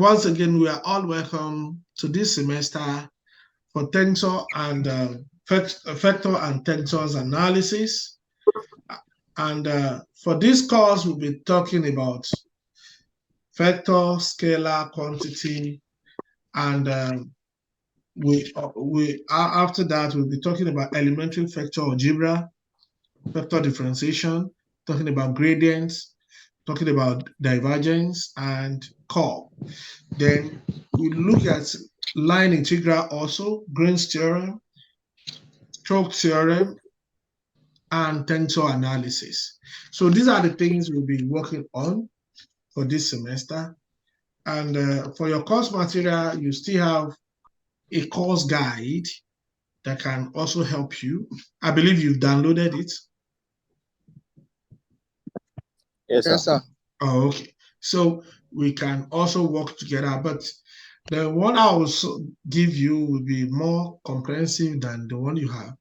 once again, we are all welcome to this semester for tensor and vector and tensors analysis. And for this course, we'll be talking about vector, scalar, quantity, and after that we'll be talking about elementary vector algebra, vector differentiation, talking about gradients, talking about divergence and curve. Then we look at line integral also, Green's theorem, Stokes theorem, and tensor analysis. So these are the things we'll be working on for this semester. And for your course material, you still have a course guide that can also help you. I believe you've downloaded it. Yes, sir. Oh, okay. So we can also work together, but the one I will give you will be more comprehensive than the one you have.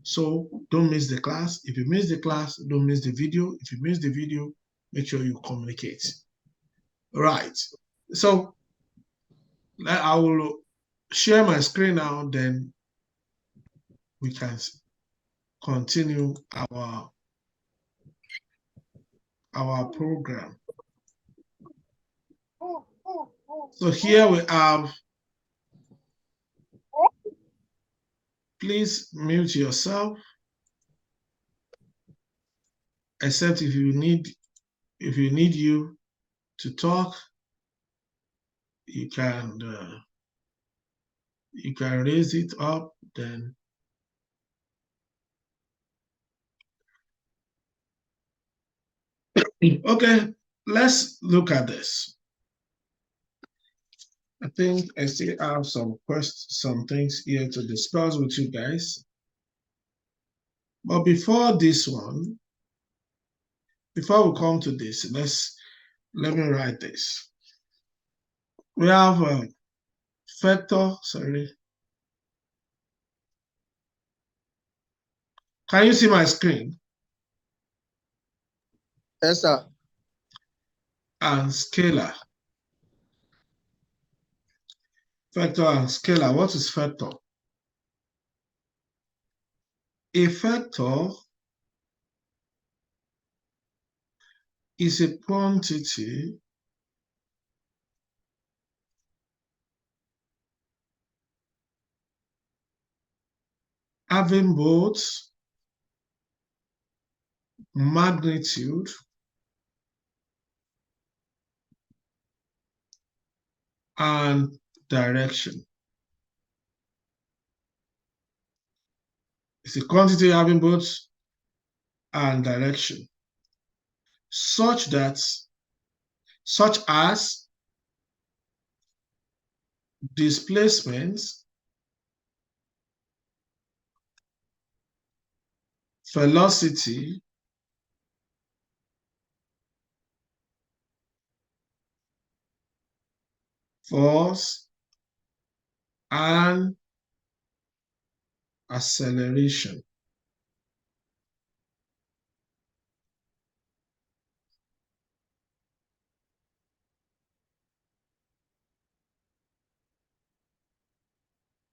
So don't miss the class. If you miss the class, don't miss the video. If you miss the video, make sure you communicate. Right. So I will share my screen now, then we can continue our program. So here we have, please mute yourself, except if you need you to talk, you can raise it up, then okay, let's look at this. I think I still have some things here to discuss with you guys. But before this one, before we come to this, let me write this. We have a vector, sorry. Can you see my screen? Yes, sir. And scalar. Vector and scalar. What is vector? A vector is a quantity having both magnitude and direction. It's a quantity having both and direction, such as displacement, velocity, force, and acceleration.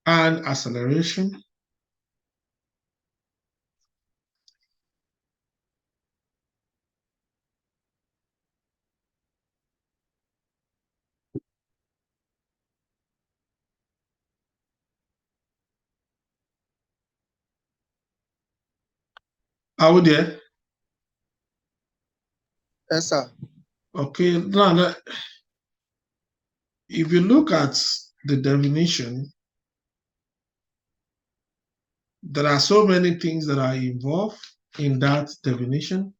And acceleration. Are we there? Yes, sir. Okay, now if you look at the definition, there are so many things that are involved in that definition.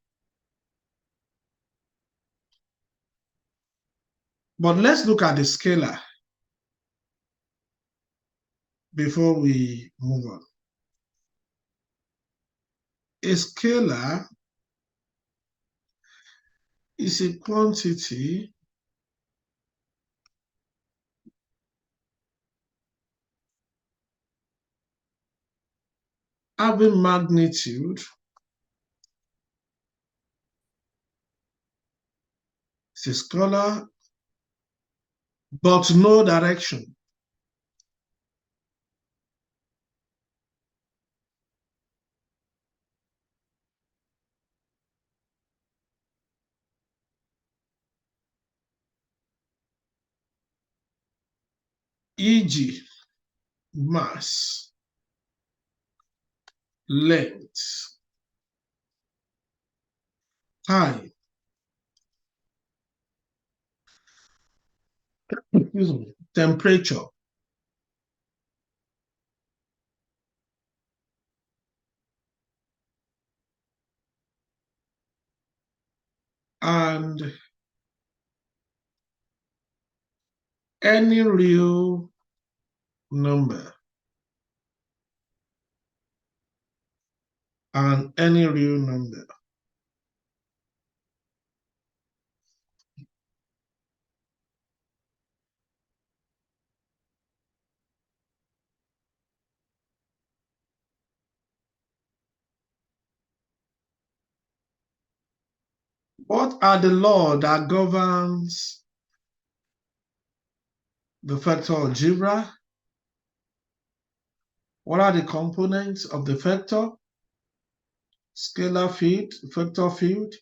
But let's look at the scalar before we move on. A scalar is a quantity having magnitude it's a scalar but no direction. E.g., mass, length, time, temperature, and any real number. And any real number. What are the laws that governs the vector algebra? What are the components of the vector? Scalar field, vector field.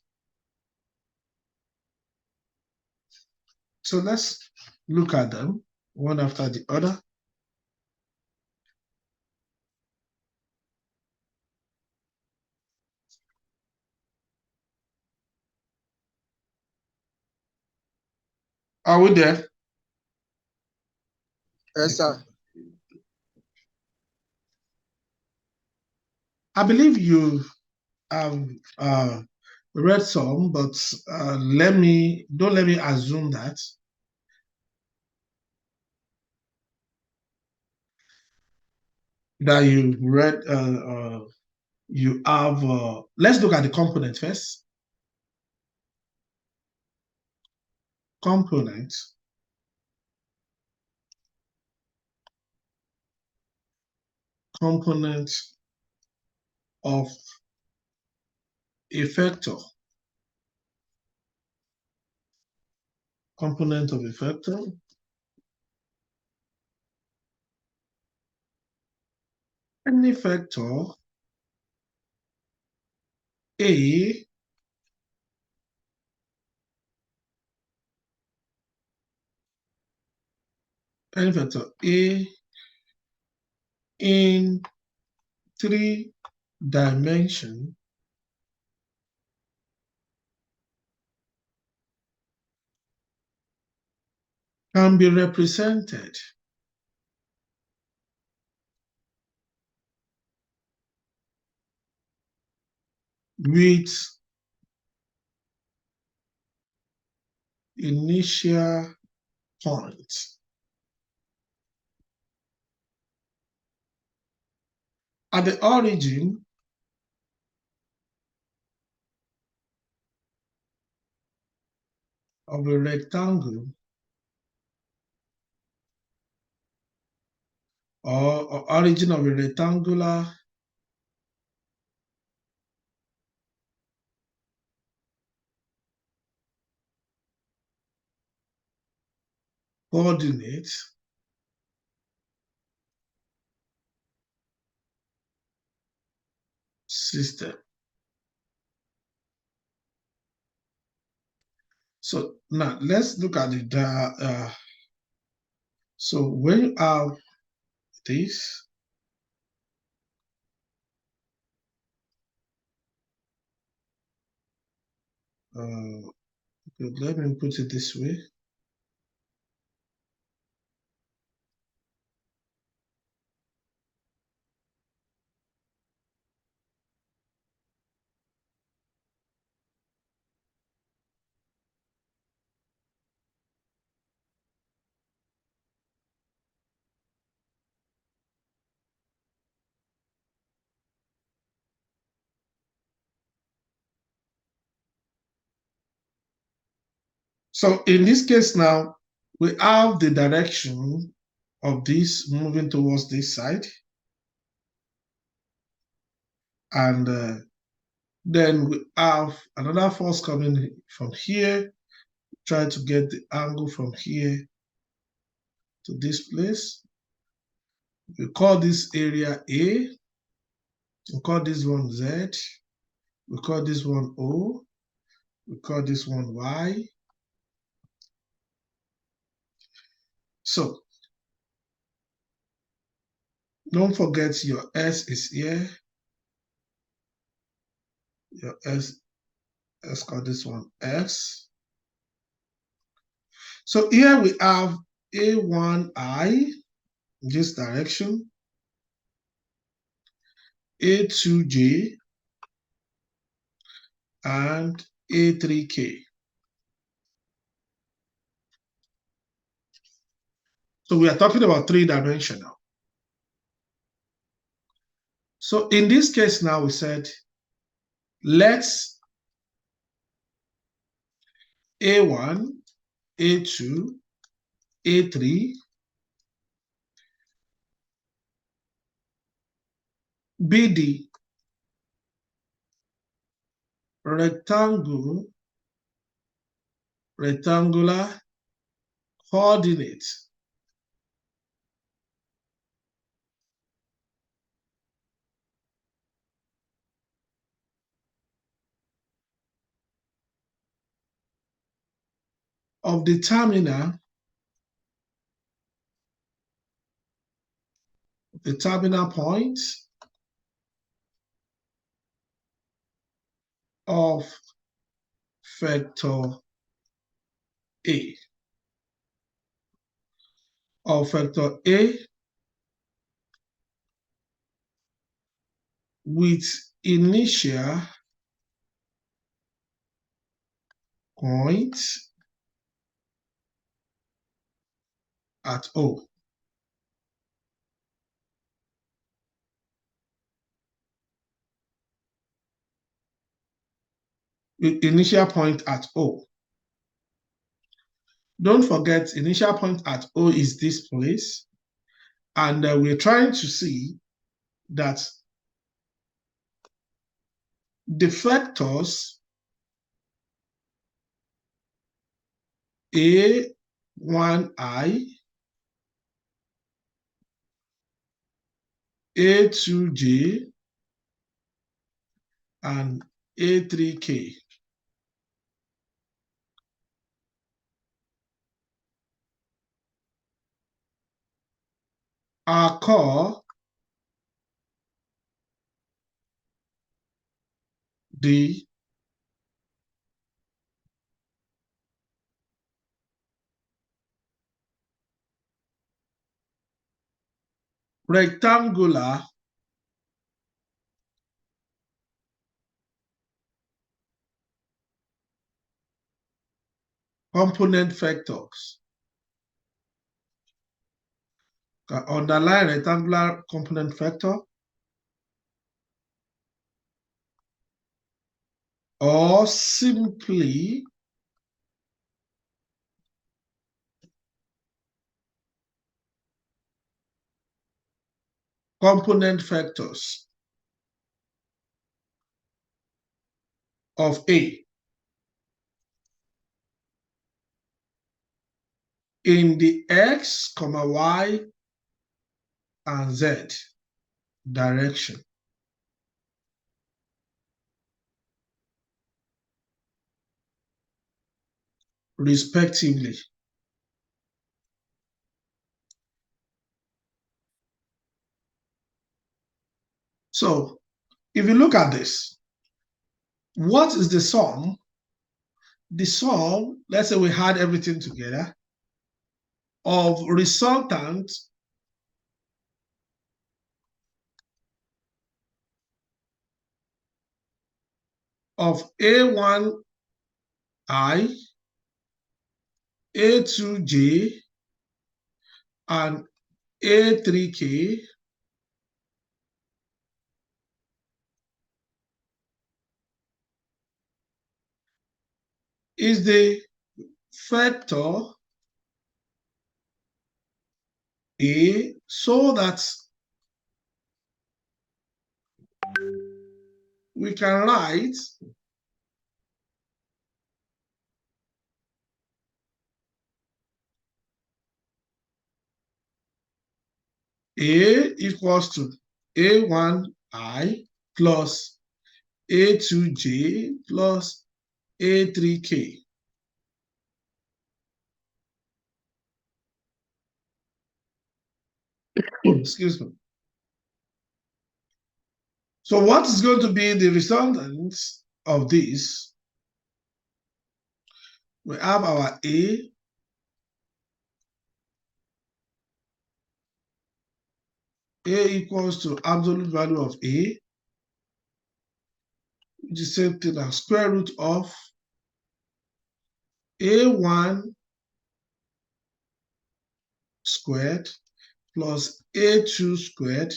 So let's look at them one after the other. Are we there? Yes, sir. I believe you have read some, but don't let me assume that. That you read, you have. Let's look at the component first. Component of a vector. Component of a vector. Any vector A any vector A in 3 dimensions can be represented with initial points at the origin of a rectangle or origin of a rectangular coordinate system. So now let's look at the so when you have this, let me put it this way. So in this case now, we have the direction of this moving towards this side. And then we have another force coming from here, try to get the angle from here to this place. We call this area A. We call this one Z. We call this one O. We call this one Y. So don't forget your S is here. Your S, let's call this one X. So here we have A1I in this direction, A2J, and A3K. So we are talking about three-dimensional. So in this case now, we said, let's A1, A2, A3 be the rectangular coordinates of the terminal point of vector A, with initial point at O. With initial point at O. Don't forget, initial point at O is this place. And we're trying to see that the vectors A1I, A2J, and A3K are called the rectangular component vectors. Underline rectangular component vector, or simply component vectors of A in the X, Y, and Z direction, respectively. So if you look at this, what is the sum? The sum, let's say we had everything together, of resultant of A1I, A2J, and A3K is the vector A, so that we can write A equals to A1I plus A2J plus A3K. Excuse me. So what is going to be the resultant of this? We have our A equals to absolute value of A, which is same thing as square root of A1 squared plus A2 squared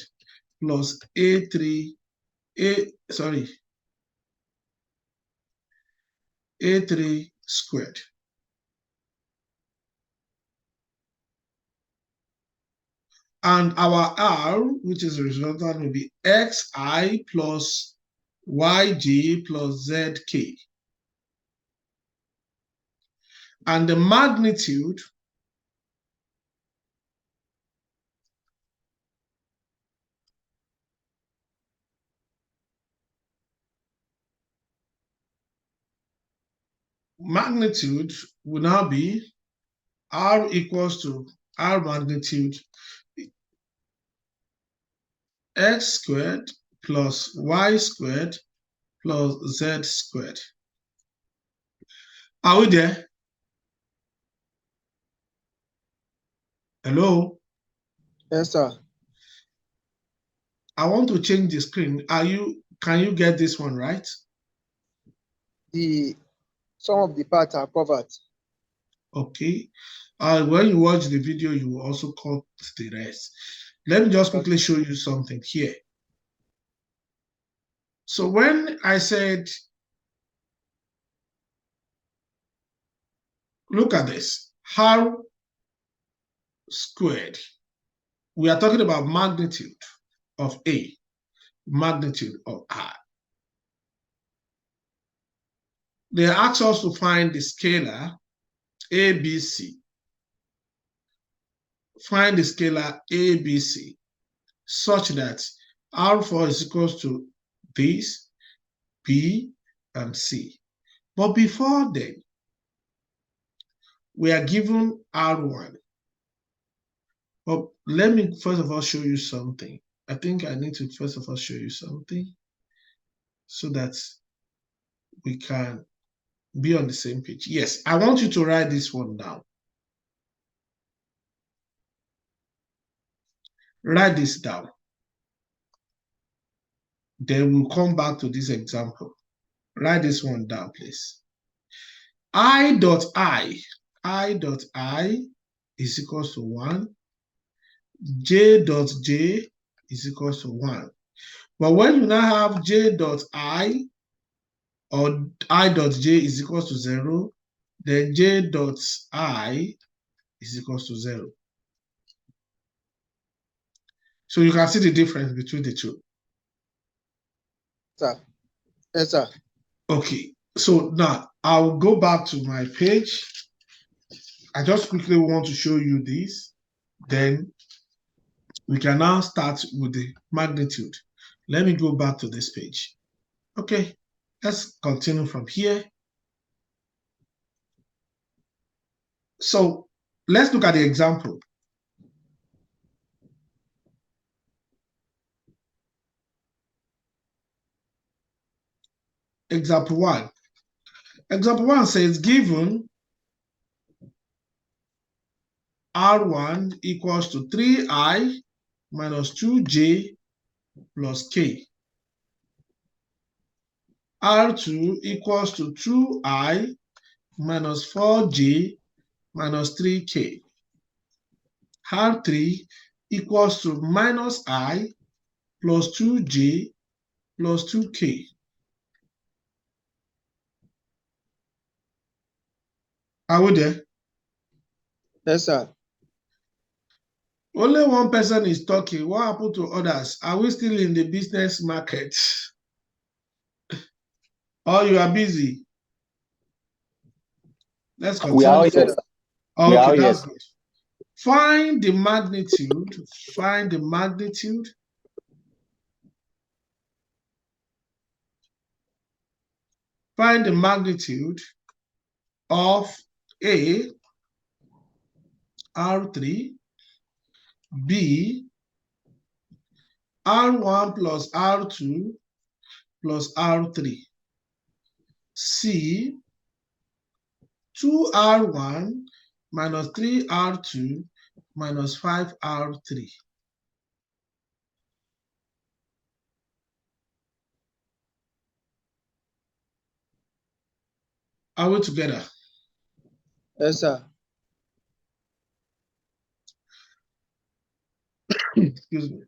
plus A3 squared. And our R, which is the resultant, will be xi plus yj plus zk. And the magnitude will now be R equals to R magnitude x squared plus y squared plus z squared. Are we there? Hello? Yes, sir. I want to change the screen. Can you get this one right? Some of the parts are covered. Okay. When you watch the video, you will also cut the rest. Let me just quickly show you something here. So when I said, look at this, R squared, we are talking about magnitude of A, magnitude of R. They ask us to find the scalar ABC. Find the scalar ABC such that R4 is equal to this, B, and C. But before then, we are given R1. But let me first of all show you something. I think I need to first of all show you something so that we can be on the same page. Yes, I want you to write this one down. Write this down. Then we'll come back to this example. Write this one down, please. I dot I is equals to 1. J dot J is equals to 1. But when you now have J dot I or I dot J is equals to 0, then J dot I is equals to 0. So you can see the difference between the two. Sir. Yes, sir. Okay, so now I'll go back to my page. I just quickly want to show you this. Then we can now start with the magnitude. Let me go back to this page. Okay, let's continue from here. So let's look at the example. Example 1. Example 1 says given R1 equals to 3I minus 2J plus K. R2 equals to 2I minus 4J minus 3K. R3 equals to minus I plus 2J plus 2K. Are we there? Yes, sir. Only one person is talking. What happened to others? Are we still in the business market? Or you are busy? Let's continue. We are all yes. Okay, that's good. Find the magnitude. Find the magnitude of A, R3, B, R1 plus R2 plus R3, C, 2R1 minus 3R2 minus 5R3. Are we together? Yes, sir. Excuse me.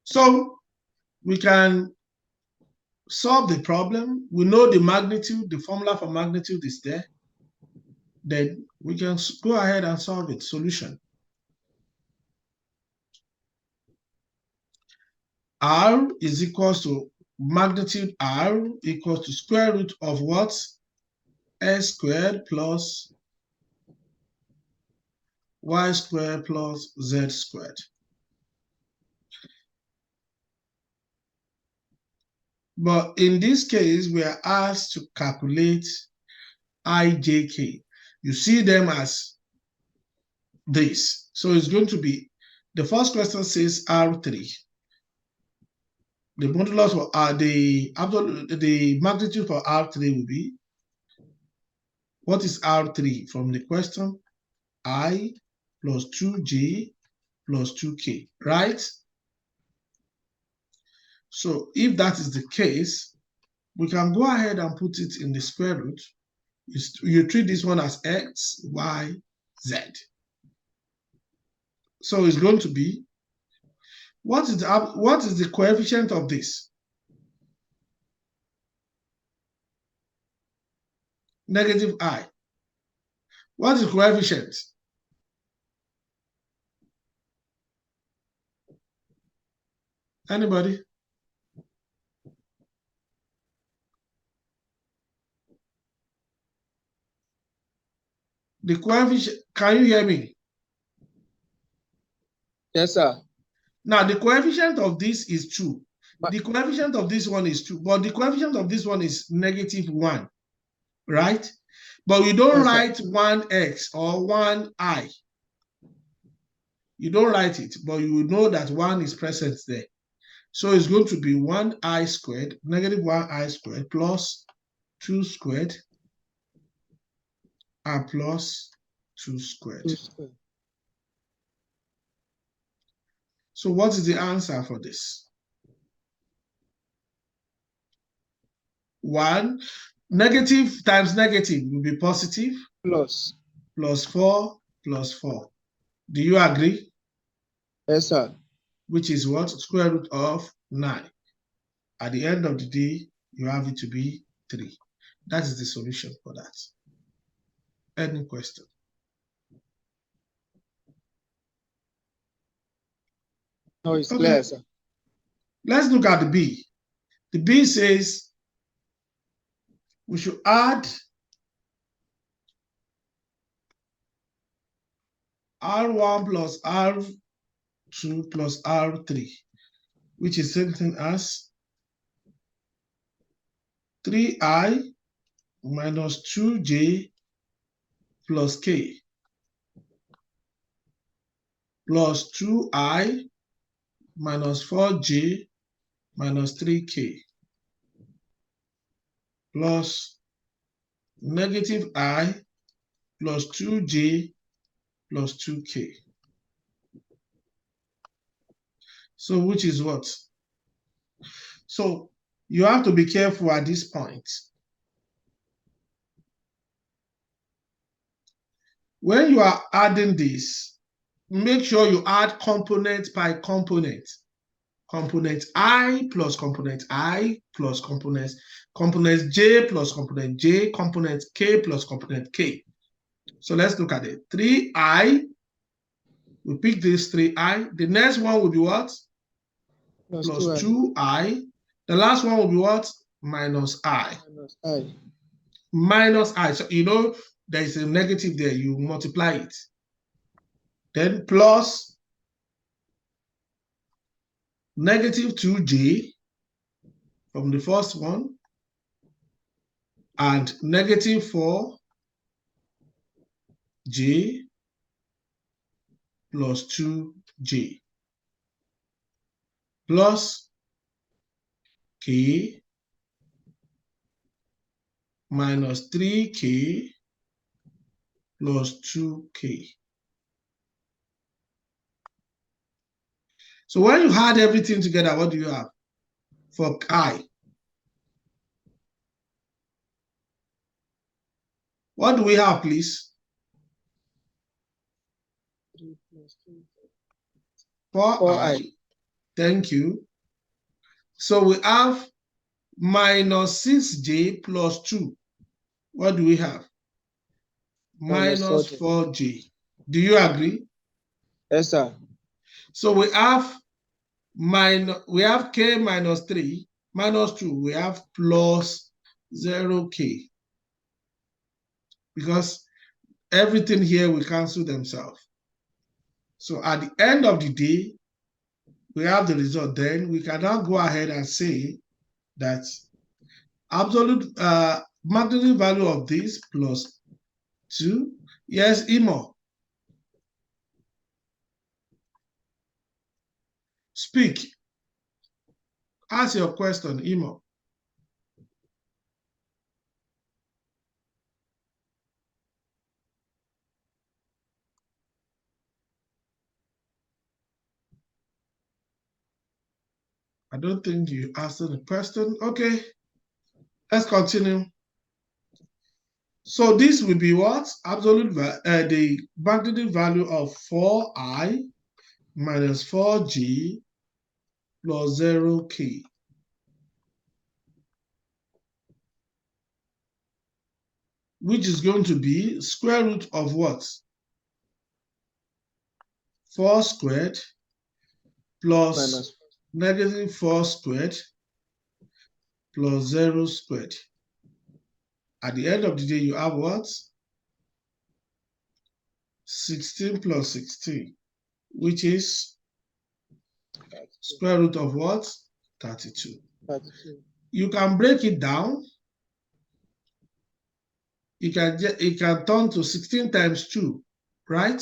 So we can solve the problem. We know the magnitude, the formula for magnitude is there. Then we can go ahead and solve it. Solution. R is equals to magnitude R equals to square root of what? S squared plus Y squared plus Z squared. But in this case, we are asked to calculate IJK. You see them as this. So it's going to be, the first question says R3. The modulus for the magnitude for R3 will be, what is R3 from the question? I plus 2J plus 2K, right? So if that is the case, we can go ahead and put it in the square root. You treat this one as X, Y, Z. So it's going to be, what is the coefficient of this? Negative I. What is the coefficient? Anybody? The coefficient, can you hear me? Yes, sir. Now, the coefficient of this is 2. The coefficient of this one is 2, but the coefficient of this one is negative 1, right? But we don't write 1x or 1i. You don't write it, but you will know that 1 is present there. So it's going to be 1i squared, negative 1i squared, plus 2 squared, and plus 2 squared. So what is the answer for this? 1, negative times negative will be positive. Plus 4 plus 4. Do you agree? Yes, sir. Which is what? Square root of 9. At the end of the day, you have it to be 3. That is the solution for that. Any question? No, it's clear, sir. Let's look at the B. The B says we should add R1 plus R2 plus R3, which is same thing as 3i minus 2j plus k plus 2i minus 4j minus 3k plus negative I plus 2j plus 2k. So which is what? So you have to be careful at this point. When you are adding this, make sure you add component by component. Component I plus component I plus component J plus component J, component K plus component K. So let's look at it. 3i, we pick this 3i. The next one will be what? Plus 2i. The last one will be what? Minus I. Minus I. Minus I. So you know, there is a negative there, you multiply it. Then plus negative 2j from the first one and negative 4j plus 2j plus k minus 3k plus 2k. So when you add everything together, what do you have for I? What do we have, please? 3 plus 2. For I. Thank you. So we have minus 6j plus 2. What do we have? Minus 4j. Do you agree? Yes, sir. So we have k minus 3 minus 2. We have plus 0k. Because everything here will cancel themselves. So at the end of the day, we have the result. Then we can now go ahead and say that absolute magnitude value of this plus 2. Yes, Imo. Speak. Ask your question, Imo. I don't think you asked the question. Okay, let's continue. So this will be what? The magnitude value of 4i minus 4j plus 0k. Which is going to be square root of what? 4 squared plus negative 4 squared plus 0 squared. At the end of the day, you have what? 16 plus 16, which is square root of what? 32. 32. You can break it down. It can turn to 16 times 2, right?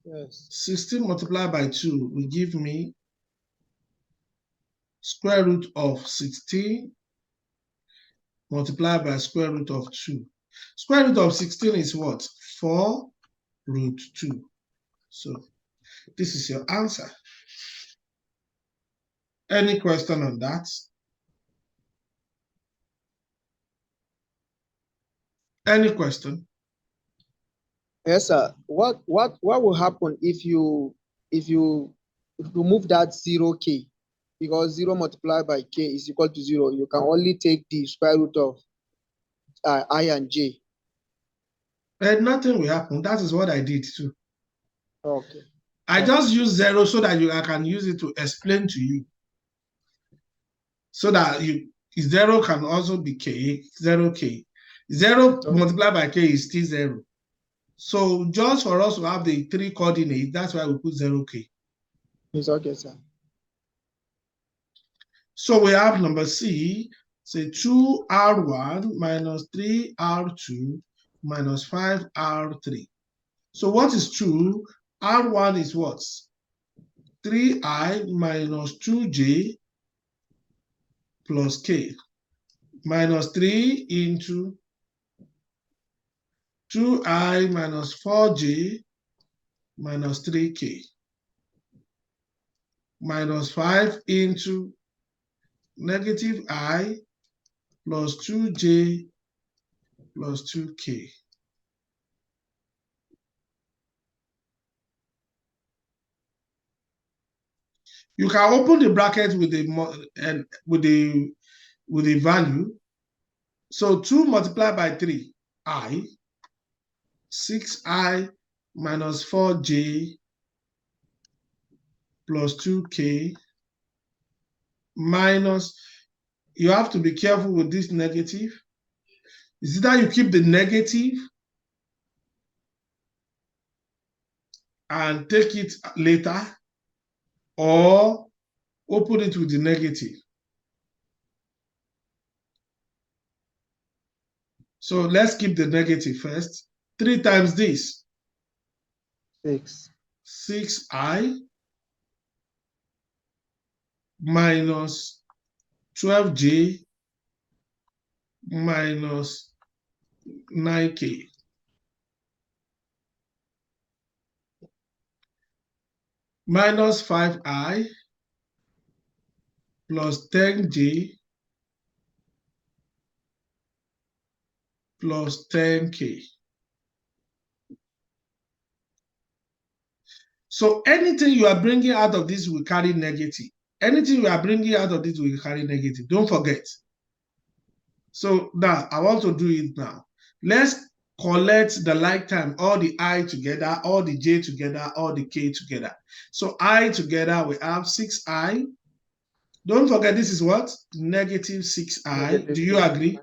Yes. 16 multiplied by 2 will give me square root of 16 multiplied by square root of 2. Square root of 16 is what? 4 root 2. So this is your answer. Any question on that? Any question? Yes, sir. What will happen if you remove that 0k? Because 0 multiplied by k is equal to 0. You can only take the square root of I and j. And nothing will happen. That is what I did too. Okay. I just use 0 so that I can use it to explain to you. So that 0 can also be k, 0k. 0 multiplied by k is still 0. So just for us to have the 3 coordinates, that's why we put 0k. It's okay, sir. So we have number C, say 2R1 minus 3R2 minus 5R3. So what is 2? R1 is what? 3I minus 2j plus k minus 3 into 2I minus 4j minus 3k minus 5 into negative I plus 2j plus 2k. You can open the bracket with the value. So 2 multiplied by 3, I, 6I minus 4j plus 2k minus, you have to be careful with this negative. Is either you keep the negative and take it later, or open it with the negative. So let's keep the negative first. 3 times this. 6. 6i minus 12j minus 9k. Minus 5i plus 10j plus 10k. So anything you are bringing out of this will carry negative. Anything you are bringing out of this will carry negative. Don't forget. So now I want to do it now. Let's collect the like time, all the I together, all the j together, all the k together. So I together, we have 6i. Don't forget, this is what? Negative 6i. Negative Do you 6. agree?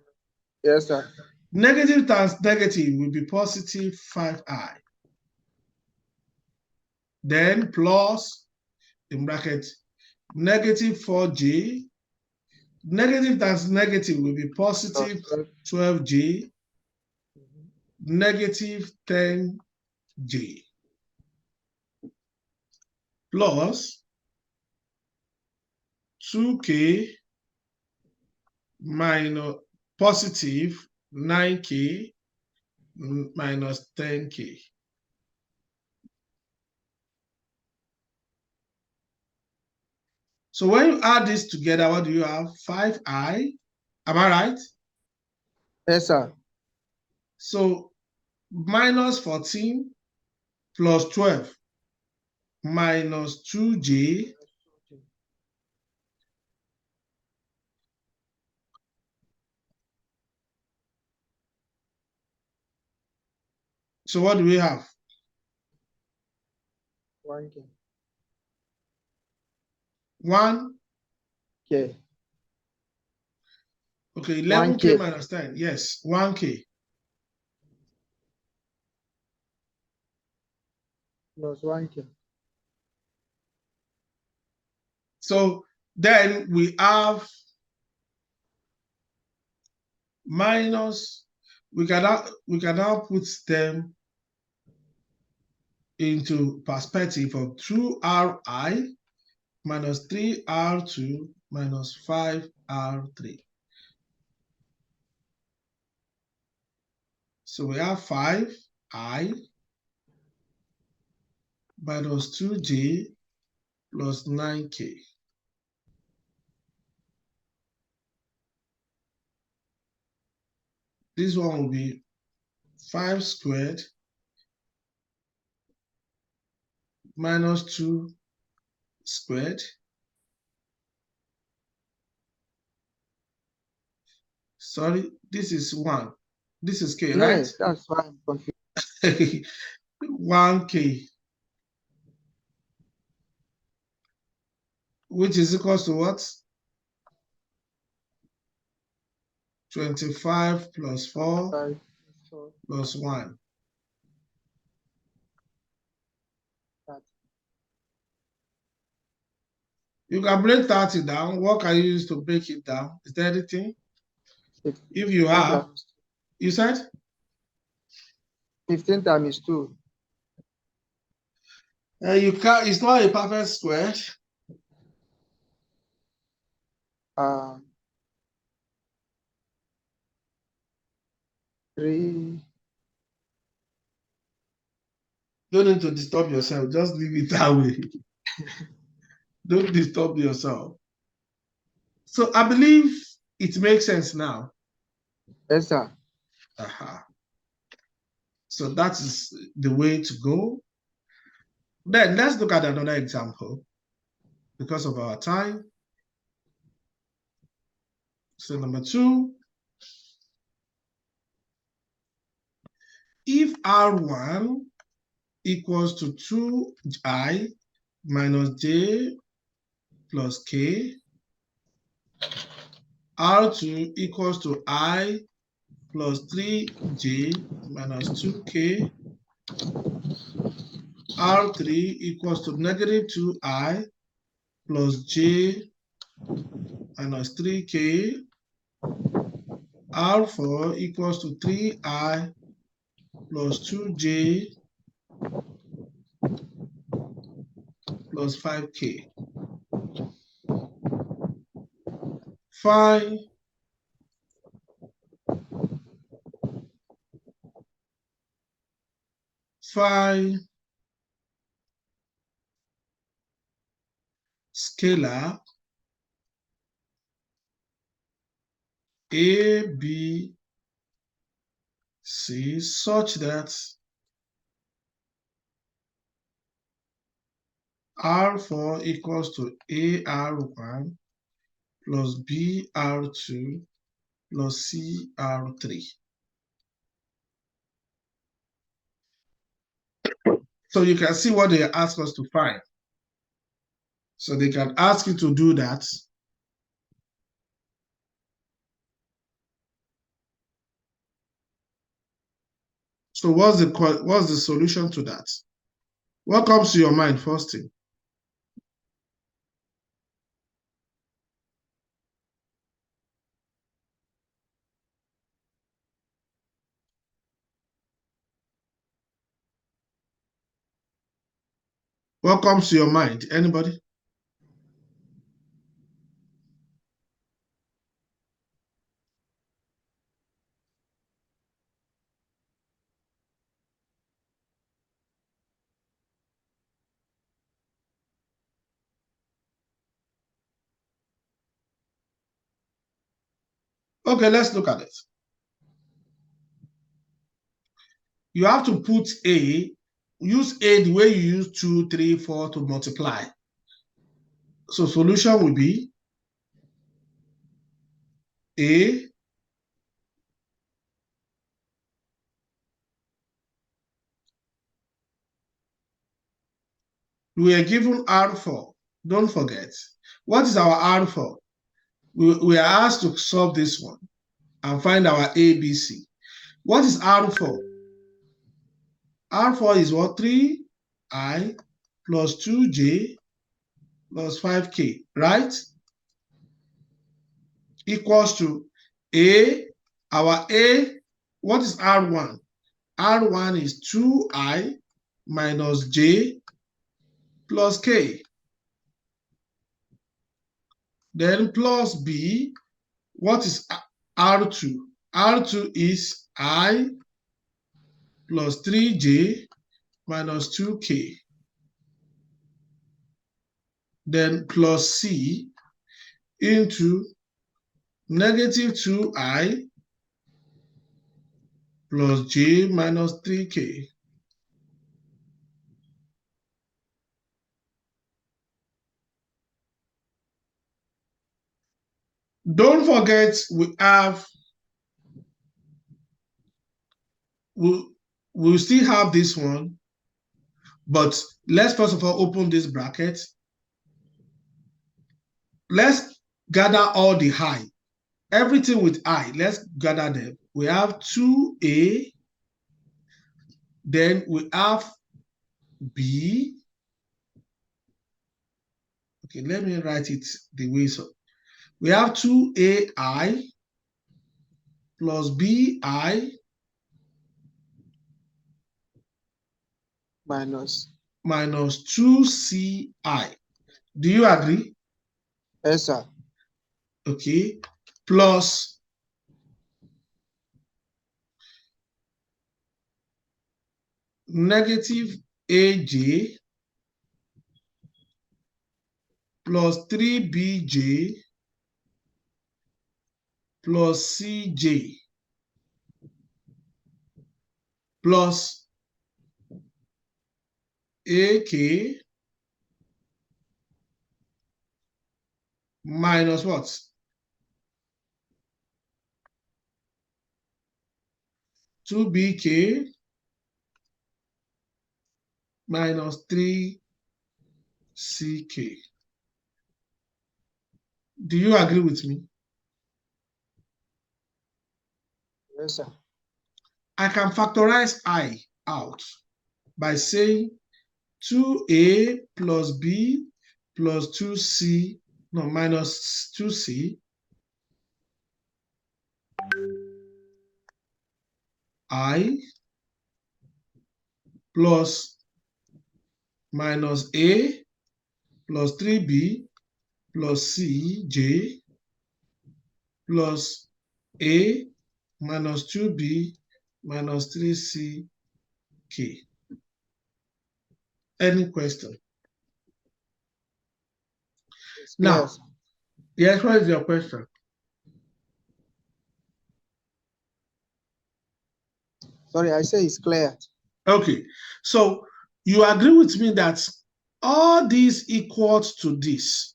Yes, sir. Negative times negative will be positive 5i. Then plus, in bracket, negative 4j. Negative times negative will be positive 12j, negative 10j. Plus 2k minus positive 9k minus 10k. So when you add this together, what do you have? 5i. Am I right? Yes, sir. So minus 14 plus 12 minus 2j So what do we have? 1K. 1. K. Okay, 11k 1K. minus 10. Yes, 1k. Plus 1K. So then we have minus, we can now put them into perspective of 2ri minus 3r2 minus 5r3. So we have 5i minus 2j plus 9k. This one will be 5 squared minus 2 squared. Sorry, this is 1. This is k, right? Yes, that's why I'm confused. 1k, which is equals to what? 25 plus 4 5, 4, plus 1. 30. You can break 30 down. What can you use to break it down? Is there anything? 6. If you 15 have, times you said? 15 times 2. You can't, it's not a perfect square. 3. Don't need to disturb yourself. Just leave it that way. Don't disturb yourself. So I believe it makes sense now. Yes, sir. So that is the way to go. Then let's look at another example because of our time. So number 2, if R1 equals to 2i minus j plus k, R2 equals to I plus 3j minus 2k. R3 equals to negative 2I plus j minus 3k. R4 equals to 3I plus 2j plus 5k. Find scalar A, B, C such that R4 equals to AR1 plus BR2 plus CR3. So you can see what they ask us to find. So they can ask you to do that. So what's the solution to that? What comes to your mind first thing? What comes to your mind? Anybody? Okay, let's look at it. You have to put use A the way you use 2, 3, 4 to multiply. So solution will be A we are given R4. Don't forget. What is our R4? We are asked to solve this one and find our ABC. What is R4? R4 is what? 3I plus 2j plus 5k, right? Equals to A. Our A, what is R1? R1 is 2I minus j plus k. Then plus B, what is R2? R2 is I plus 3j minus 2k. Then plus C into negative 2I plus j minus 3k. Don't forget we still have this one, but let's first of all open this bracket. Let's gather all the I. Everything with I, let's gather them. We have 2A, then we have B. Okay, let me write it the way so. We have 2AI plus BI minus 2CI. Do you agree? Yes, sir. Okay. Plus negative AJ plus 3BJ plus CJ plus AK minus what? 2BK minus 3CK. Do you agree with me? Yes, sir. I can factorize I out by saying 2a plus b plus 2c, no, minus 2c I plus minus a plus 3b plus c j plus a minus 2b minus 3c k. Any question? It's clear, Now, sir. yes, what is your question? Sorry, I say it's clear. Okay, so you agree with me that all these equals to this.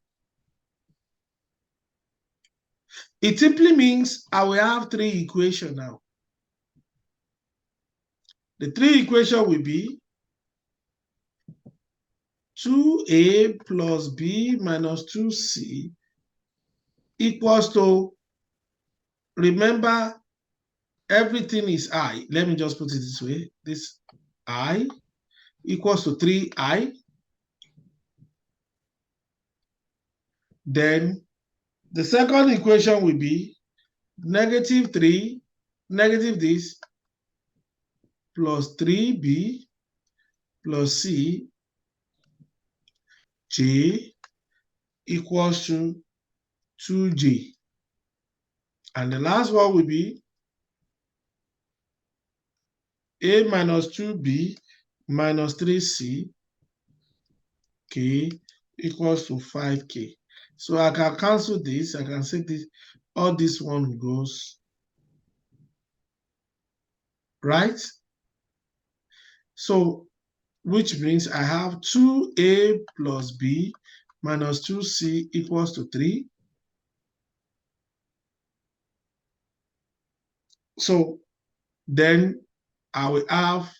It simply means I will have three equations now. The three equations will be 2a plus b minus 2c equals to, remember, everything is I. Let me just put it this way. This I equals to 3I. Then the second equation will be negative 3, negative this, plus 3b plus c j equals to 2j. And the last one will be a minus 2b minus 3c k equals to 5k. So I can cancel this. I can say this, all this one goes, right? So, which means I have 2a plus b minus 2c equals to 3. So then I will have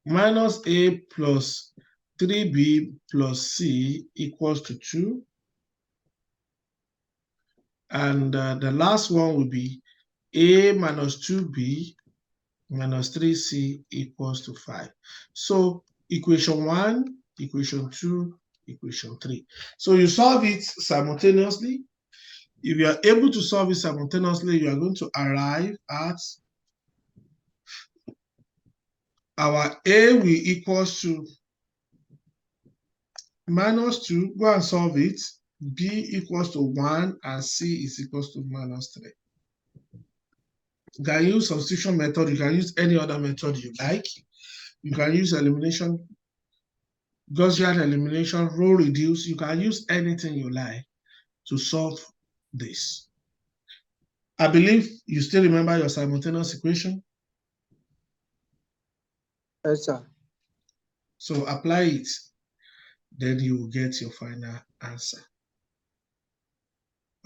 minus a plus 3b plus c equals to 2. And the last one will be a minus 2b minus 3c equals to 5. So equation 1, equation 2, equation 3. So you solve it simultaneously. If you are able to solve it simultaneously, you are going to arrive at our a will equals to minus 2. Go and solve it. B equals to 1 and C is equals to minus 3. You can use substitution method. You can use any other method you like. You can use elimination, Gaussian elimination, row reduce. You can use anything you like to solve this. I believe you still remember your simultaneous equation. Yes, sir. So apply it, then you will get your final answer.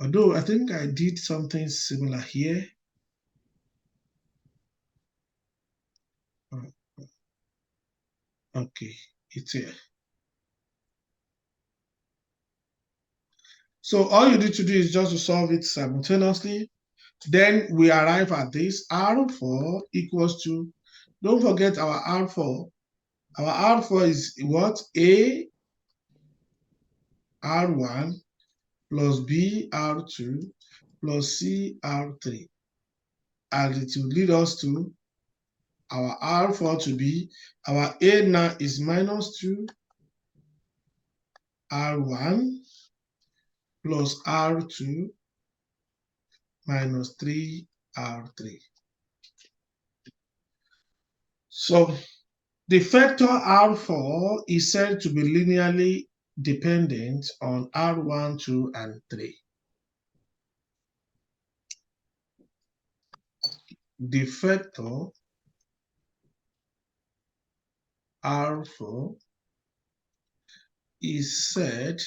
Although I think I did something similar here. Okay, it's here. So all you need to do is just to solve it simultaneously. Then we arrive at this. R4 equals to, don't forget our R4. Our R4 is what? A R1 plus B R2 plus C R3. And it will lead us to our R4 to be, our A now is minus 2 R1 plus R2 minus 3 R3. So the vector R4 is said to be linearly dependent on R1, 2, and 3. The vector R4 is said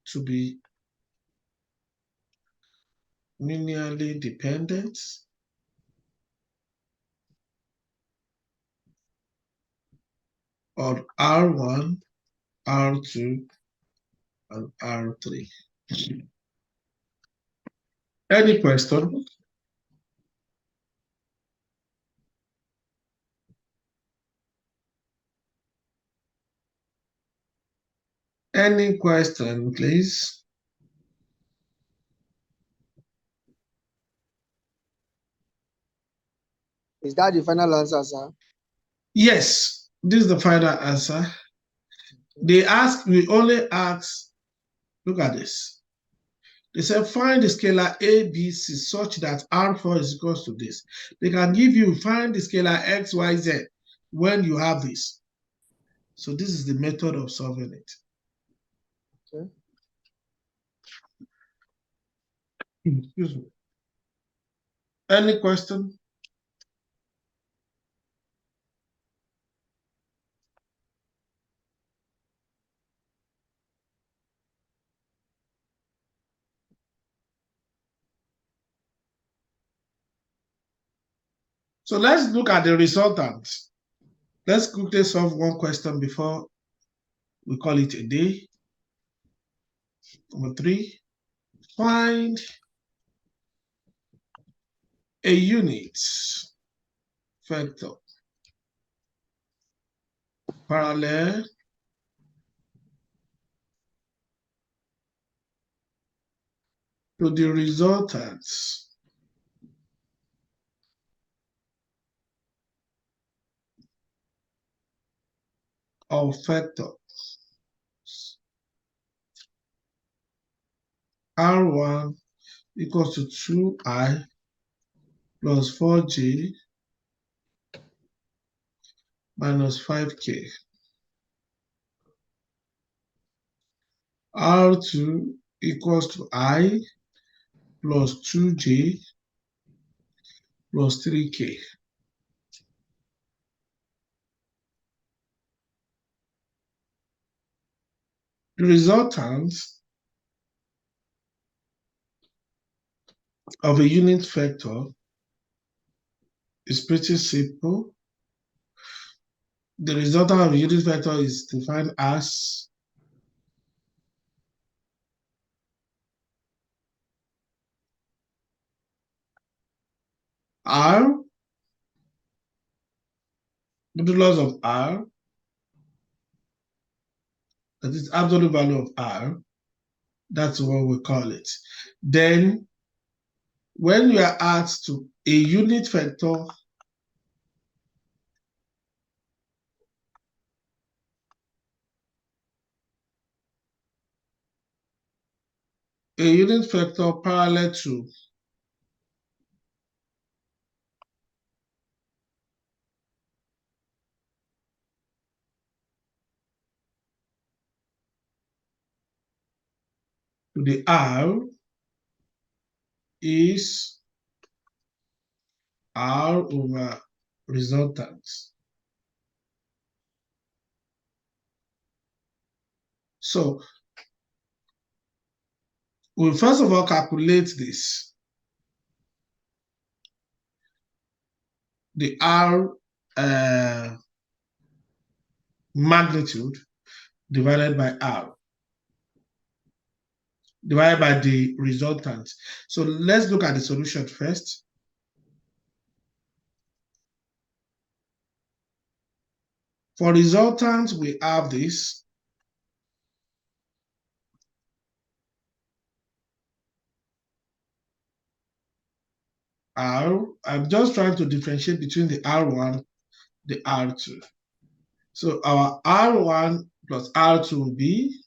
to be linearly dependent or R1, R2, and R3. Any question? Any question, please? Is that the final answer, sir? Yes, this is the final answer. We only ask, look at this. They said find the scalar A, B, C such that R4 is equal to this. They can give you find the scalar X, Y, Z when you have this. So this is the method of solving it. Okay. Excuse me. Any question? So let's look at the resultant. Let's quickly solve one question before we call it a day. Number 3, find a unit vector parallel to the resultants of vector R1 equals to 2i plus 4j minus 5k. R2 equals to I plus 2j plus 3k. The resultant of a unit vector is pretty simple. The resultant of a unit vector is defined as R, modulus of R, that is absolute value of R. That's what we call it. Then, when you are asked to a unit vector parallel to the R is R over resultant. So we'll first of all calculate this. The R magnitude divided by R, divided by the resultant. So let's look at the solution first. For resultant, we have this. R, I'm just trying to differentiate between the R1, the R2. So our R1 plus R2 will be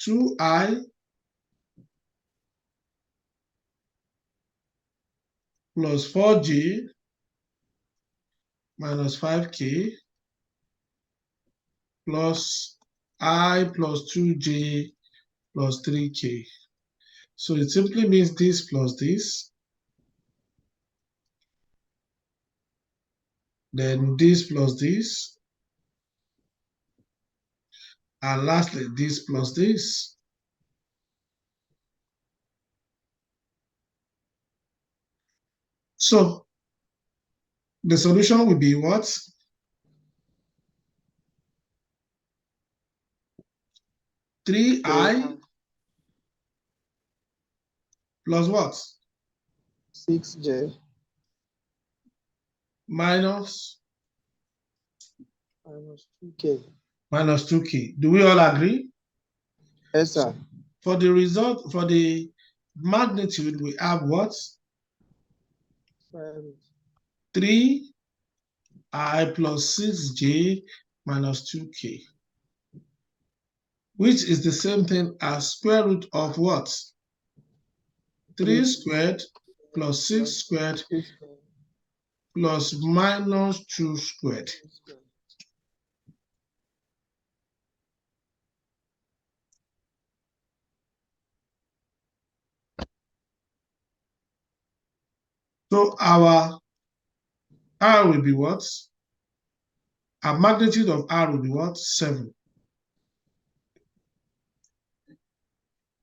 2i plus 4j minus 5k plus I plus 2j plus 3k. So it simply means this plus this, then this plus this, and lastly this plus this. So the solution will be what? 3I plus what? 6j Minus 2k. minus 2k. Do we all agree? Yes, sir. So for the result, for the magnitude, we have what? 3I plus 6j minus 2k, which is the same thing as square root of what? 3 squared plus 6 squared plus minus 2 squared. So our R will be what? Our magnitude of R will be what? 7.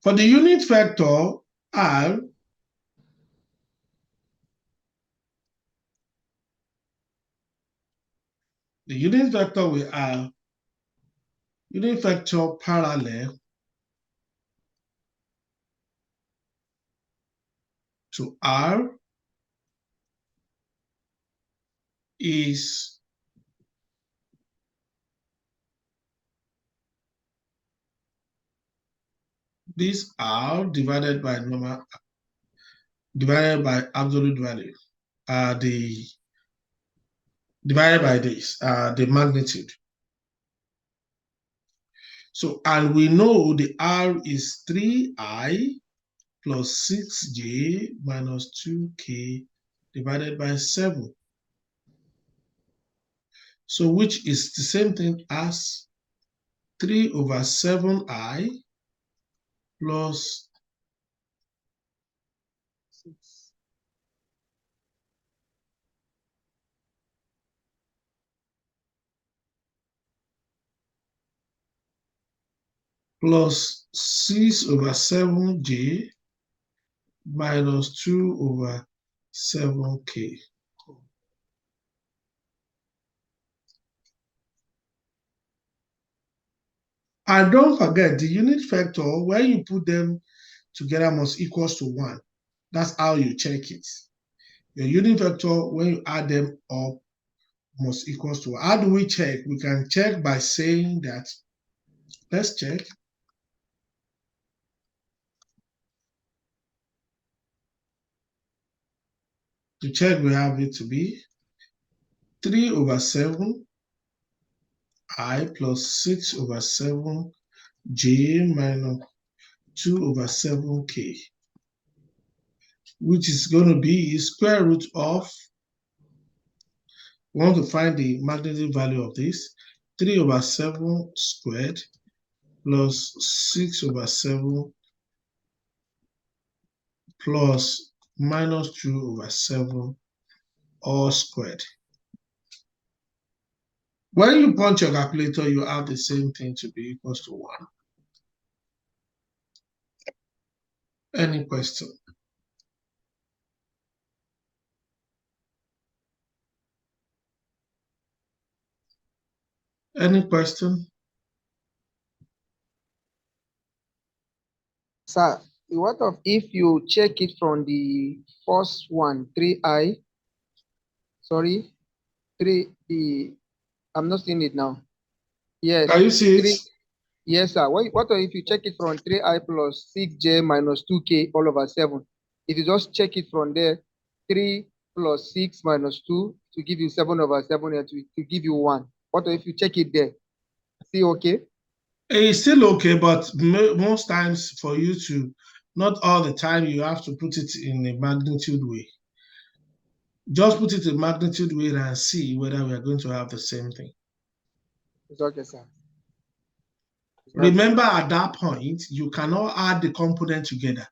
For the unit vector R, the unit vector we have unit vector parallel to R is this R divided by normal divided by absolute value. The divided by this, the magnitude. So, and we know the R is 3I plus 6j minus 2k divided by 7. So, which is the same thing as 3 over 7I plus 6. plus 6 over 7j minus 2 over 7k. And don't forget the unit vector, when you put them together, must equals to 1. That's how you check it. Your unit vector, when you add them up, must equals to 1. How do we check? We can check by saying that, let's check. To check, we have it to be 3 over 7 I plus 6 over 7 j minus 2 over 7k, which is going to be square root of, we want to find the magnitude value of this, 3 over 7 squared plus 6 over 7 plus minus 2 over 7 all squared. When you punch your calculator, you have the same thing to be equals to 1. Any question? Any question? Sir, what of if you check it from the first one, 3I? Sorry, 3, I'm not seeing it now. Yes, Can you see it? 3. Yes, sir. What if you check it from 3I plus 6j minus 2k all over 7? If you just check it from there, 3 plus 6 minus 2 to give you 7 over 7 and to give you 1. What if you check it there? See, okay? It's still okay, but most times for you to, not all the time, you have to put it in a magnitude way. Just put it in magnitude way and see whether we are going to have the same thing. It's okay, sir. Remember, at that point, you cannot add the component together.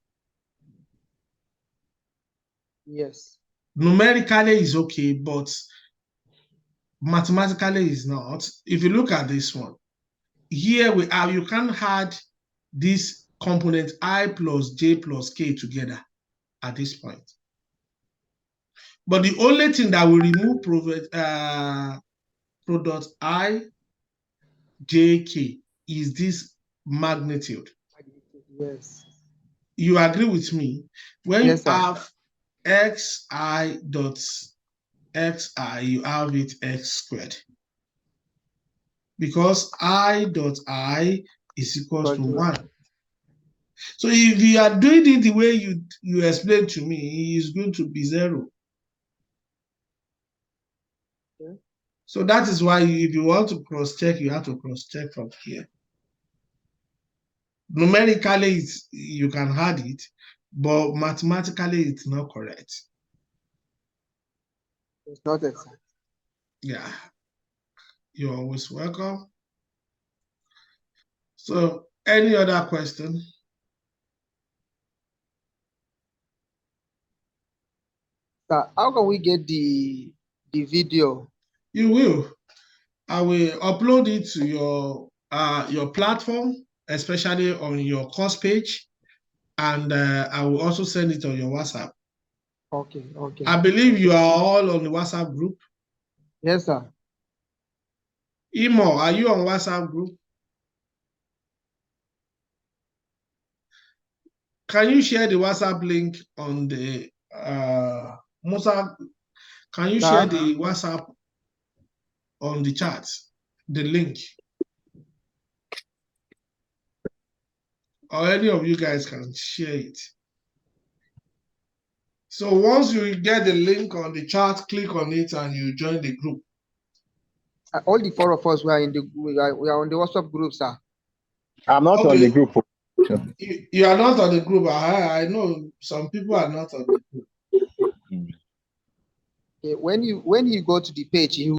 Yes. Numerically is okay, but mathematically is not. If you look at this one, here we have, you can't add this component I plus j plus k together at this point. But the only thing that will remove product I, j, k is this magnitude. Yes. You agree with me? When Yes, you sir. have xi dot xi, you have it x squared. Because I dot I is equals to 1. So if you are doing it the way you explained to me, it's going to be 0. Okay. So that is why if you want to cross-check, you have to cross-check from here. Numerically, you can add it, but mathematically, it's not correct. It's not exact. Yeah. You're always welcome. So, any other question? Sir, how can we get the video? You will. I will upload it to your platform, especially on your course page, and I will also send it on your WhatsApp. Okay, okay. I believe you are all on the WhatsApp group. Yes, sir. Imo, are you on WhatsApp group? Can you share the WhatsApp link on the Musa? Can you share the WhatsApp on the chat? The link, or any of you guys can share it. So once you get the link on the chat, click on it and you join the group. All the 4 of us we are on the WhatsApp group, sir. I'm not on the group. You are not on the group. I know some people are not on the group. Okay, when you go to the page, you